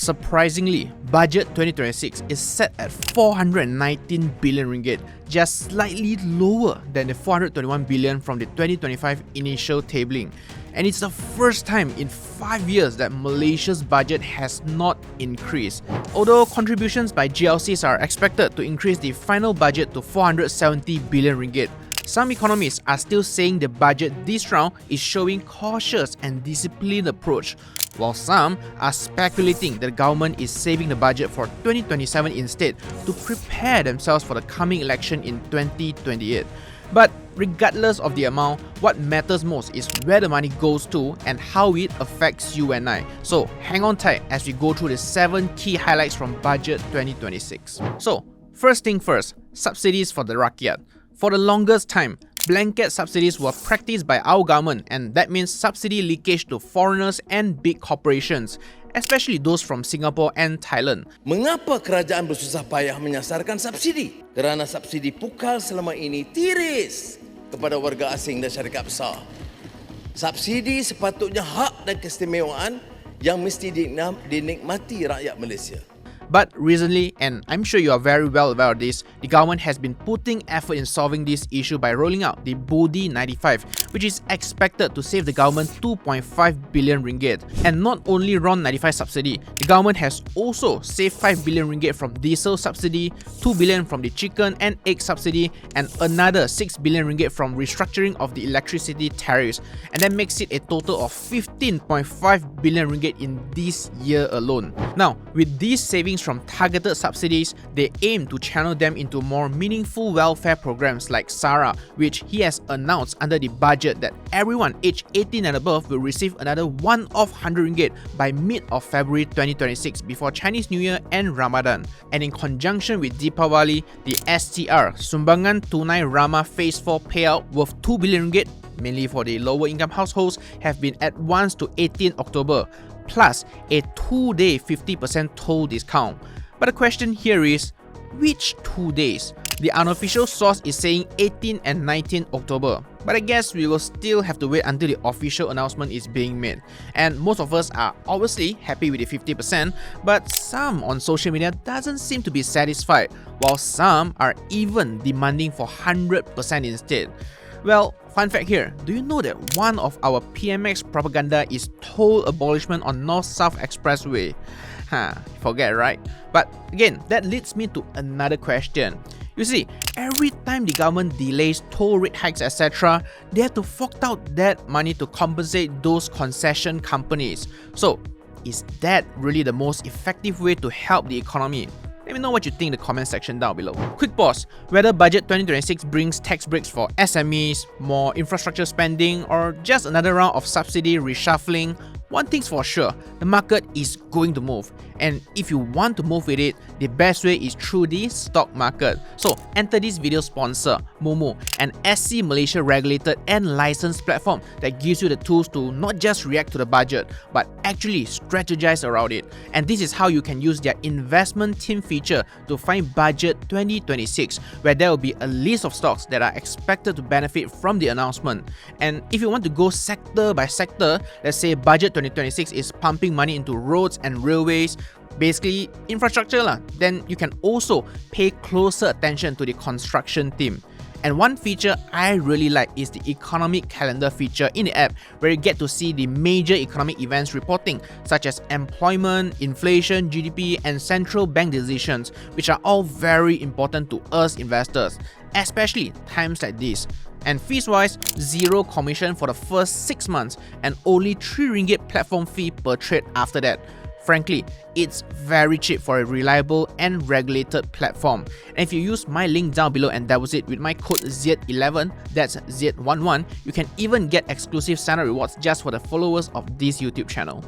surprisingly, budget 2026 is set at 419 billion ringgit, just slightly lower than the 421 billion from the 2025 initial tabling. And it's the first time in 5 years that Malaysia's budget has not increased. Although contributions by GLCs are expected to increase the final budget to 470 billion ringgit, some economists are still saying the budget this round is showing cautious and disciplined approach, while some are speculating that the government is saving the budget for 2027 instead to prepare themselves for the coming election in 2028. But regardless of the amount, what matters most is where the money goes to and how it affects you and I. So hang on tight as we go through the 7 key highlights from budget 2026. So first thing first, subsidies for the rakyat. For the longest time, blanket subsidies were practiced by our government, and that means subsidy leakage to foreigners and big corporations, especially those from Singapore and Thailand. Mengapa kerajaan bersusah payah menyasarkan subsidi? Kerana subsidi pukal selama ini tiris kepada warga asing dan syarikat besar. Subsidi sepatutnya hak dan keistimewaan yang mesti dinikmati rakyat Malaysia. But recently, and I'm sure you are very well aware of this, the government has been putting effort in solving this issue by rolling out the Budi 95, which is expected to save the government 2.5 billion ringgit. And not only RON 95 subsidy, the government has also saved 5 billion ringgit from diesel subsidy, 2 billion from the chicken and egg subsidy, and another 6 billion ringgit from restructuring of the electricity tariffs. And that makes it a total of 15.5 billion ringgit in this year alone. Now, with these savings from targeted subsidies, they aim to channel them into more meaningful welfare programs like SARA, which he has announced under the budget that everyone aged 18 and above will receive another one-off 100 ringgit by mid of February 2026 before Chinese New Year and Ramadan. And in conjunction with Deepawali, the STR, Sumbangan Tunai Rama Phase 4 payout worth 2 billion ringgit, mainly for the lower income households, have been advanced to 18 October. Plus a 2-day 50% toll discount. But the question here is, which 2 days? The unofficial source is saying 18 and 19 October. But I guess we will still have to wait until the official announcement is being made. And most of us are obviously happy with the 50%, but some on social media doesn't seem to be satisfied, while some are even demanding for 100% instead. Well, fun fact here, do you know that one of our PMX propaganda is toll abolishment on North-South Expressway? Forget, right? But again, that leads me to another question. You see, every time the government delays toll rate hikes, etc., they have to fork out that money to compensate those concession companies. So, is that really the most effective way to help the economy? Let me know what you think in the comment section down below. Quick pause. Whether budget 2026 brings tax breaks for SMEs, more infrastructure spending, or just another round of subsidy reshuffling, one thing's for sure, the market is going to move. And if you want to move with it, the best way is through the stock market. So enter this video sponsor, Moomoo, an SC Malaysia regulated and licensed platform that gives you the tools to not just react to the budget, but actually strategize around it. And this is how you can use their investment team feature to find budget 2026, where there will be a list of stocks that are expected to benefit from the announcement. And if you want to go sector by sector, let's say budget 2026 is pumping money into roads and railways, basically infrastructure lah, then you can also pay closer attention to the construction team. And one feature I really like is the economic calendar feature in the app, where you get to see the major economic events reporting, such as employment, inflation, GDP, and central bank decisions, which are all very important to us investors, especially times like this. And fees-wise, 0 commission for the first 6 months and only 3 ringgit platform fee per trade after that. Frankly, it's very cheap for a reliable and regulated platform. And if you use my link down below and deposit with my code Z11, that's Z11, you can even get exclusive SARA rewards just for the followers of this YouTube channel.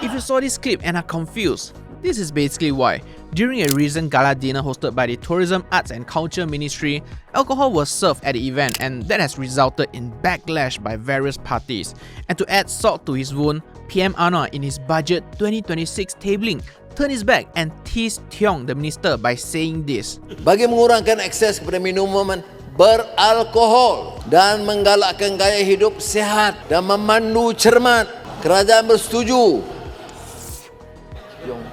If you saw this clip and are confused, this is basically why. During a recent gala dinner hosted by the Tourism, Arts and Culture Ministry, alcohol was served at the event, and that has resulted in backlash by various parties. And to add salt to his wound, PM Anwar in his budget 2026 tabling turned his back and teased Tiong, the minister, by saying this. Bagi mengurangkan akses kepada minuman beralkohol dan menggalakkan gaya hidup sihat dan memandu cermat. Kerajaan bersetuju. Tiong.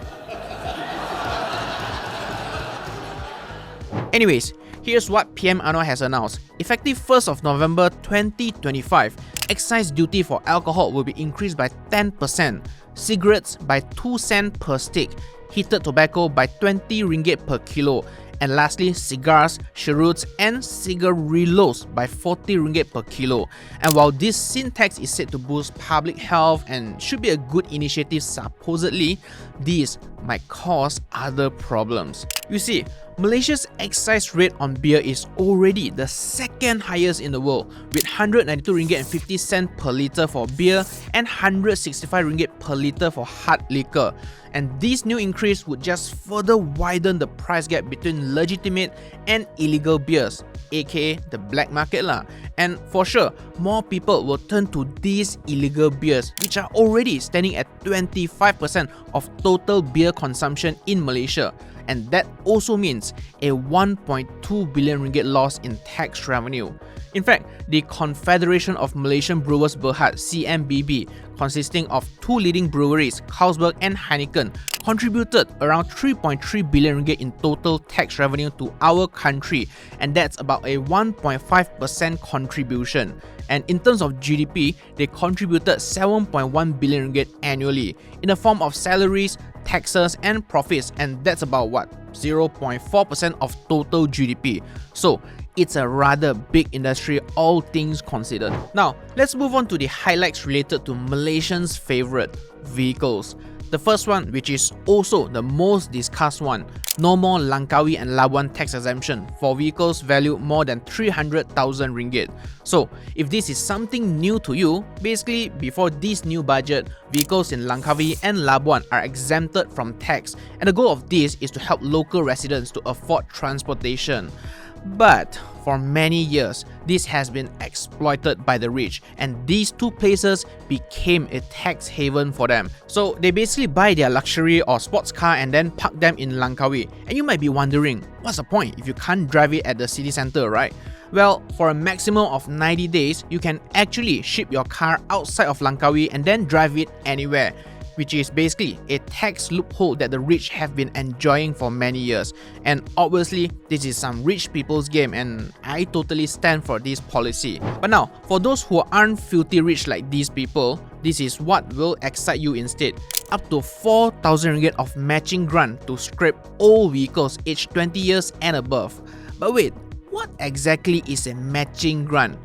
Anyways, here's what PM Anwar has announced. Effective 1st of November 2025, excise duty for alcohol will be increased by 10%, cigarettes by 2 cents per stick, heated tobacco by 20 ringgit per kilo, and lastly, cigars, cheroots, and cigarillos by 40 ringgit per kilo. And while this sin tax is said to boost public health and should be a good initiative supposedly, these might cause other problems. You see, Malaysia's excise rate on beer is already the second highest in the world, with 192 ringgit and 50 cents per litre for beer and 165 ringgit per litre for hard liquor. And this new increase would just further widen the price gap between legitimate and illegal beers, aka the black market lah. And for sure, more people will turn to these illegal beers, which are already standing at 25% of total beer consumption in Malaysia. And that also means a 1.2 billion ringgit loss in tax revenue. In fact, the Confederation of Malaysian Brewers Berhad (CMBB), consisting of two leading breweries, Carlsberg and Heineken, contributed around 3.3 billion ringgit in total tax revenue to our country, and that's about a 1.5% contribution. And in terms of GDP, they contributed 7.1 billion ringgit annually in the form of salaries, taxes, and profits, and that's about what? 0.4% of total GDP. So it's a rather big industry, all things considered. Now, let's move on to the highlights related to Malaysians' favorite, vehicles. The first one, which is also the most discussed one, no more Langkawi and Labuan tax exemption for vehicles valued more than 300,000 ringgit. So, if this is something new to you, basically before this new budget, vehicles in Langkawi and Labuan are exempted from tax, and the goal of this is to help local residents to afford transportation. But for many years, this has been exploited by the rich, and these two places became a tax haven for them. So they basically buy their luxury or sports car and then park them in Langkawi. And you might be wondering, what's the point if you can't drive it at the city center, right? Well, for a maximum of 90 days, you can actually ship your car outside of Langkawi and then drive it anywhere, which is basically a tax loophole that the rich have been enjoying for many years. And obviously, this is some rich people's game, and I totally stand for this policy. But now, for those who aren't filthy rich like these people, this is what will excite you instead. Up to 4,000 ringgit of matching grant to scrap old vehicles aged 20 years and above. But wait, what exactly is a matching grant?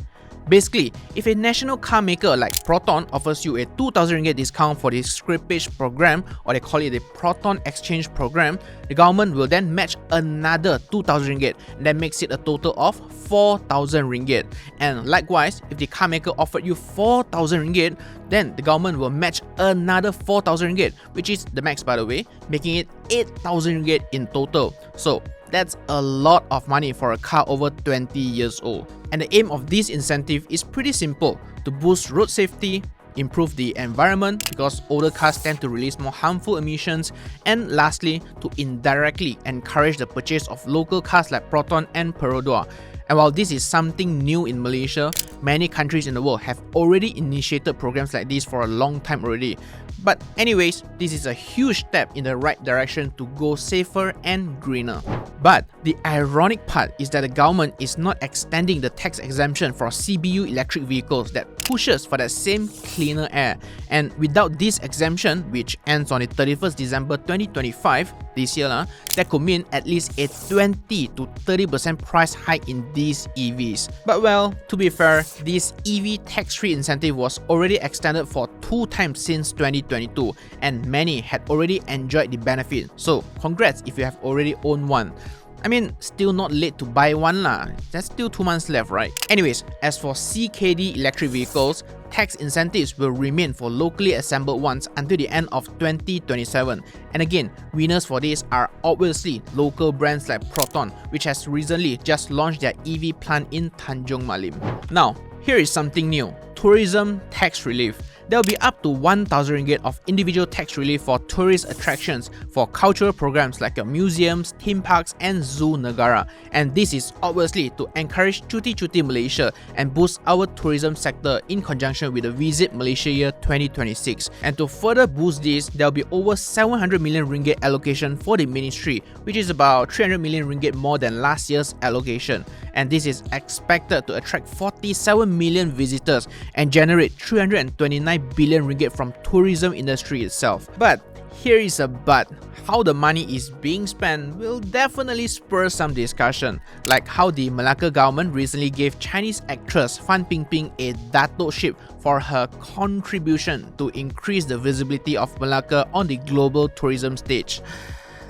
Basically, if a national car maker like Proton offers you a 2,000 ringgit discount for the scrappage program, or they call it the Proton Exchange program, the government will then match another 2,000 ringgit, and that makes it a total of 4,000 ringgit. And likewise, if the car maker offered you 4,000 ringgit, then the government will match another 4,000 ringgit, which is the max by the way, making it 8,000 ringgit in total. So that's a lot of money for a car over 20 years old. And the aim of this incentive is pretty simple: to boost road safety, improve the environment because older cars tend to release more harmful emissions, and lastly, to indirectly encourage the purchase of local cars like Proton and Perodua. And while this is something new in Malaysia, many countries in the world have already initiated programs like this for a long time already. But anyways, this is a huge step in the right direction to go safer and greener. But the ironic part is that the government is not extending the tax exemption for CBU electric vehicles that pushes for that same cleaner air. And without this exemption, which ends on the 31st December 2025, this year, that could mean at least a 20 to 30% price hike in these EVs. But well, to be fair, this EV tax-free incentive was already extended for 2 times since 2022, and many had already enjoyed the benefit. So congrats if you have already owned one. I mean, still not late to buy one lah. There's still 2 months left, right? Anyways, as for CKD electric vehicles, tax incentives will remain for locally assembled ones until the end of 2027. And again, winners for this are obviously local brands like Proton, which has recently just launched their EV plant in Tanjung Malim. Now, here is something new: tourism tax relief. there will be up to 1,000 ringgit of individual tax relief for tourist attractions for cultural programs like your museums, theme parks and zoo negara. And this is obviously to encourage Cuti Malaysia and boost our tourism sector in conjunction with the Visit Malaysia Year 2026. And to further boost this, there will be over 700 million ringgit allocation for the ministry, which is about 300 million ringgit more than last year's allocation. And this is expected to attract 47 million visitors and generate 329 billion ringgit from tourism industry itself. But here is a but. How the money is being spent will definitely spur some discussion, like how the Malacca government recently gave Chinese actress Fan Pingping a dato-ship for her contribution to increase the visibility of Malacca on the global tourism stage.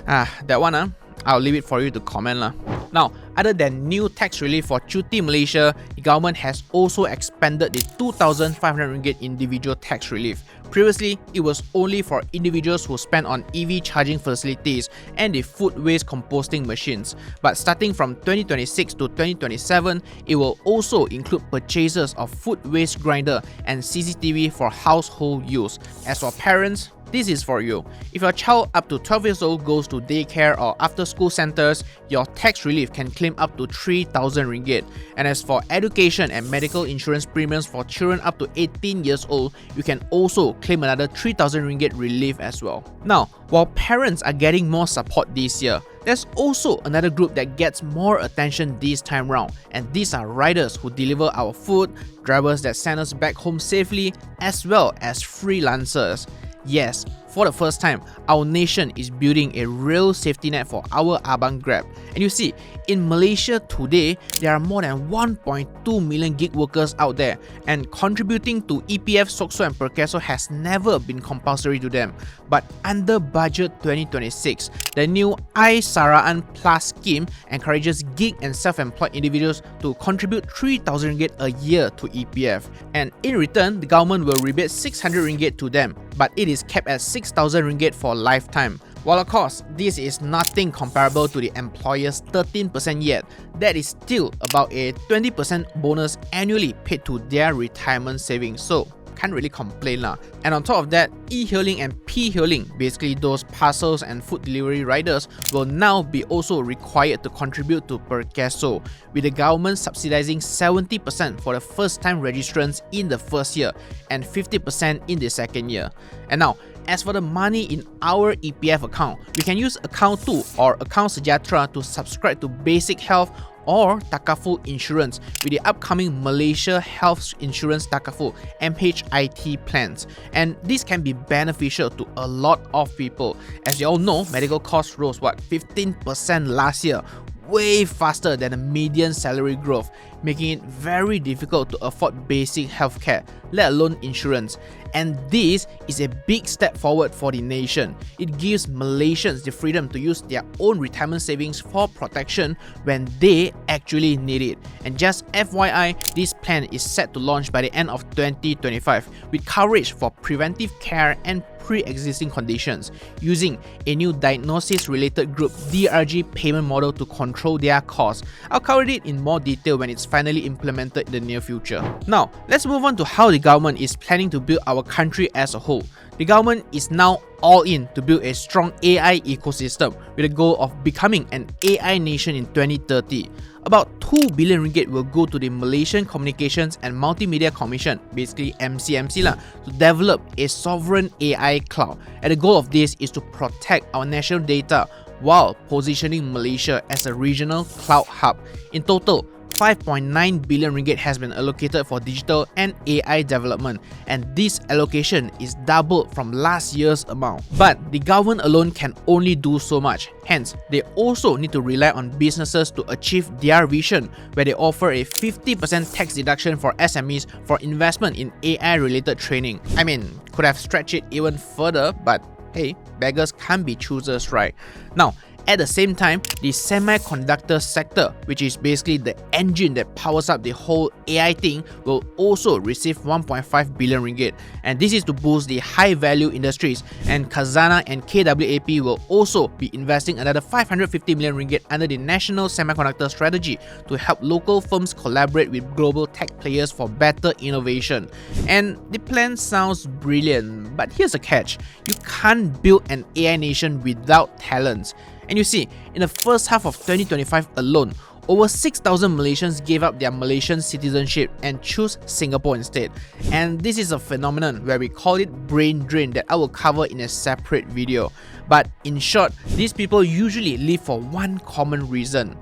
That one, I'll leave it for you to comment lah. Now, other than new tax relief for Cuti Malaysia, the government has also expanded the 2,500 ringgit individual tax relief. Previously, it was only for individuals who spend on EV charging facilities and the food waste composting machines. But starting from 2026 to 2027, it will also include purchases of food waste grinder and CCTV for household use. As for parents, this is for you. If your child up to 12 years old goes to daycare or after school centers, your tax relief can claim up to 3,000 ringgit. And as for education and medical insurance premiums for children up to 18 years old, you can also claim another 3,000 ringgit relief as well. Now, while parents are getting more support this year, there's also another group that gets more attention this time round, and these are riders who deliver our food, drivers that send us back home safely, as well as freelancers. Yes, for the first time, our nation is building a real safety net for our Abang Grab. And you see, in Malaysia today, there are more than 1.2 million gig workers out there, and contributing to EPF, SOCSO and PERKESO has never been compulsory to them. But under Budget 2026, the new i-Saraan Plus scheme encourages gig and self-employed individuals to contribute 3,000 ringgit a year to EPF. And in return, the government will rebate 600 ringgit to them, but it is capped at 6,000 ringgit for lifetime. While of course, this is nothing comparable to the employer's 13% yet, that is still about a 20% bonus annually paid to their retirement savings, so can't really complain lah. And on top of that, e-hailing and p-hailing, basically those parcels and food delivery riders, will now be also required to contribute to PERKESO, with the government subsidizing 70% for the first time registrants in the first year and 50% in the second year. And now, as for the money in our EPF account, we can use Account 2 or Account Sejahtera to subscribe to basic health or Takaful insurance with the upcoming Malaysia Health Insurance Takaful MHIT plans. And this can be beneficial to a lot of people. As you all know, medical costs rose 15% last year, way faster than the median salary growth, making it very difficult to afford basic healthcare, let alone insurance. And this is a big step forward for the nation. It gives Malaysians the freedom to use their own retirement savings for protection when they actually need it. And just FYI, this plan is set to launch by the end of 2025 with coverage for preventive care and pre-existing conditions, using a new diagnosis-related group DRG payment model to control their costs. I'll cover it in more detail when it's finally implemented in the near future. Now, let's move on to how the government is planning to build our country as a whole. The government is now all in to build a strong AI ecosystem with the goal of becoming an AI nation in 2030. About 2 billion ringgit will go to the Malaysian Communications and Multimedia Commission, basically MCMC lah, to develop a sovereign AI cloud. And the goal of this is to protect our national data while positioning Malaysia as a regional cloud hub. In total, 5.9 billion ringgit has been allocated for digital and AI development, and this allocation is doubled from last year's amount. But the government alone can only do so much. Hence, they also need to rely on businesses to achieve their vision, where they offer a 50% tax deduction for SMEs for investment in AI-related training. I mean, could have stretched it even further, but hey, beggars can't be choosers, right? Now, At the same time, the semiconductor sector, which is basically the engine that powers up the whole AI thing, will also receive 1.5 billion ringgit. And this is to boost the high value industries, and Khazanah and KWAP will also be investing another 550 million ringgit under the National Semiconductor Strategy to help local firms collaborate with global tech players for better innovation. And the plan sounds brilliant, but here's a catch. You can't build an AI nation without talents. And you see, in the first half of 2025 alone, over 6,000 Malaysians gave up their Malaysian citizenship and choose Singapore instead. And this is a phenomenon where we call it brain drain that I will cover in a separate video. But in short, these people usually leave for one common reason: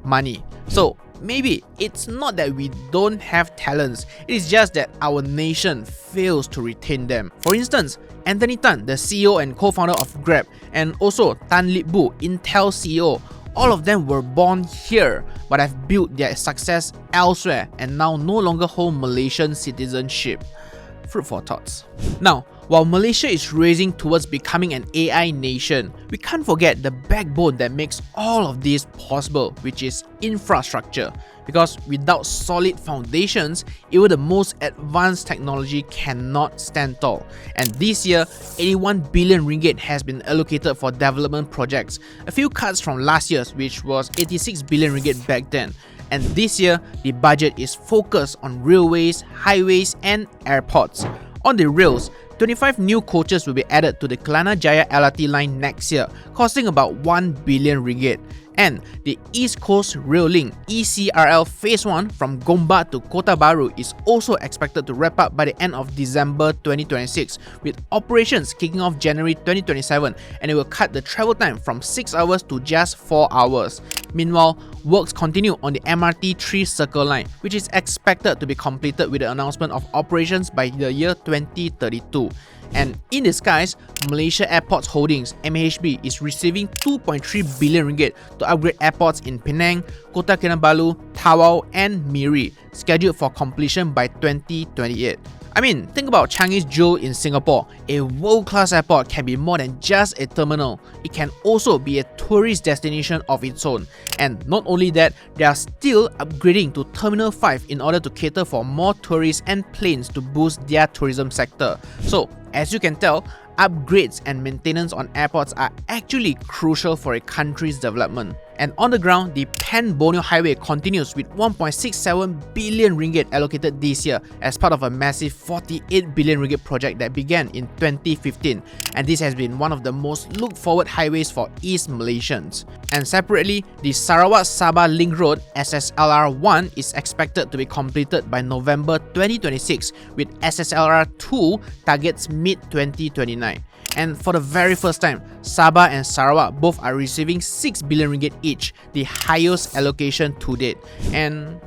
money. So maybe it's not that we don't have talents, it is just that our nation fails to retain them. For instance, Anthony Tan, the CEO and co-founder of Grab, and also Tan Lip Bu, Intel CEO, all of them were born here but have built their success elsewhere and now no longer hold Malaysian citizenship. Food for thoughts. Now, while Malaysia is racing towards becoming an AI nation, we can't forget the backbone that makes all of this possible, which is infrastructure. Because without solid foundations, even the most advanced technology cannot stand tall. And this year, 81 billion ringgit has been allocated for development projects, a few cuts from last year's, which was 86 billion ringgit back then. And this year, the budget is focused on railways, highways, and airports. On the rails, 25 new coaches will be added to the Kelana Jaya LRT line next year, costing about 1 billion ringgit. And the East Coast Rail Link (ECRL) Phase 1 from Gombak to Kota Baru is also expected to wrap up by the end of December 2026, with operations kicking off January 2027, and it will cut the travel time from 6 hours to just 4 hours. Meanwhile, works continue on the MRT 3 Circle Line, which is expected to be completed with the announcement of operations by the year 2032. And in disguise, Malaysia Airports Holdings (MAHB) is receiving 2.3 billion ringgit to upgrade airports in Penang, Kota Kinabalu, Tawau, and Miri, scheduled for completion by 2028. I mean, think about Changi's Jewel in Singapore. A world-class airport can be more than just a terminal. It can also be a tourist destination of its own. And not only that, they are still upgrading to Terminal 5 in order to cater for more tourists and planes to boost their tourism sector. So, as you can tell, upgrades and maintenance on airports are actually crucial for a country's development. And on the ground, the Pan-Borneo Highway continues with 1.67 billion ringgit allocated this year as part of a massive 48 billion ringgit project that began in 2015. And this has been one of the most looked-forward highways for East Malaysians. And separately, the Sarawak-Sabah Link Road SSLR1 is expected to be completed by November 2026, with SSLR2 targets mid-2029. And for the very first time, Sabah and Sarawak both are receiving 6 billion ringgit each, the highest allocation to date. And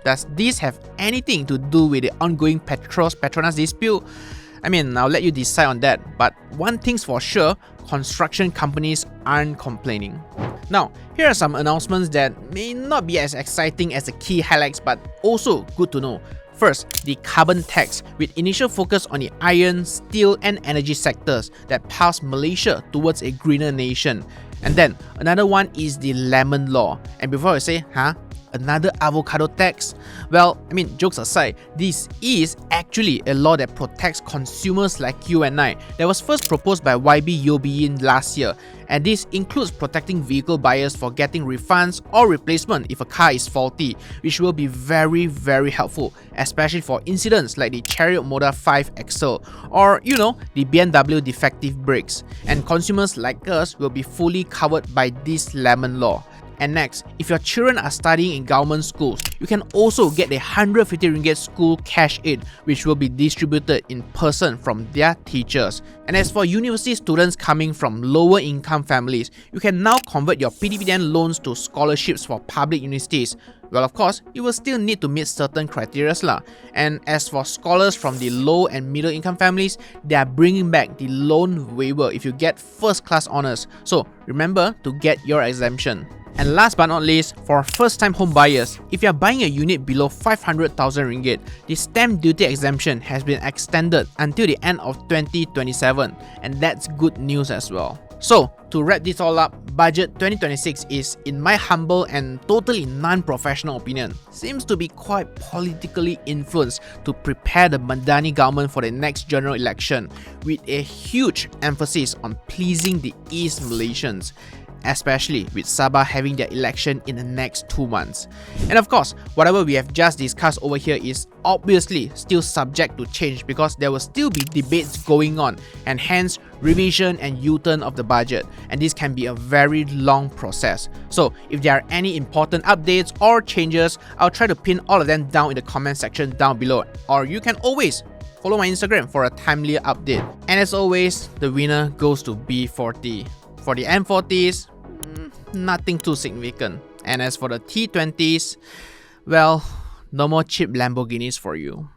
does this have anything to do with the ongoing Petronas dispute? I mean, I'll let you decide on that, but one thing's for sure, construction companies aren't complaining. Now, here are some announcements that may not be as exciting as the key highlights, but also good to know. First, the carbon tax, with initial focus on the iron, steel, and energy sectors that paths Malaysia towards a greener nation. And then, another one is the lemon law. And before I say, another avocado tax? Well, I mean, jokes aside, this is actually a law that protects consumers like you and I that was first proposed by YB Yobiyin last year. And this includes protecting vehicle buyers for getting refunds or replacement if a car is faulty, which will be very, very helpful, especially for incidents like the Chariot Moda 5 Excel or, the BMW defective brakes. And consumers like us will be fully covered by this lemon law. And next, if your children are studying in government schools, you can also get a 150 ringgit school cash aid, which will be distributed in person from their teachers. And as for university students coming from lower income families, you can now convert your PTPTN loans to scholarships for public universities. Well, of course, you will still need to meet certain criteria lah. And as for scholars from the low and middle income families, they are bringing back the loan waiver if you get first class honours. So remember to get your exemption. And last but not least, for first-time home buyers, if you are buying a unit below 500,000 ringgit, the stamp duty exemption has been extended until the end of 2027, and that's good news as well. So, to wrap this all up, Budget 2026 is, in my humble and totally non-professional opinion, seems to be quite politically influenced to prepare the MADANI government for the next general election, with a huge emphasis on pleasing the East Malaysians, especially with Sabah having their election in the next 2 months. And of course, whatever we have just discussed over here is obviously still subject to change because there will still be debates going on, and hence revision and U-turn of the budget, and this can be a very long process. So if there are any important updates or changes, I'll try to pin all of them down in the comment section down below, or you can always follow my Instagram for a timely update. And as always, the winner goes to B40. For the M40s, nothing too significant. And as for the T20s, well, no more cheap Lamborghinis for you.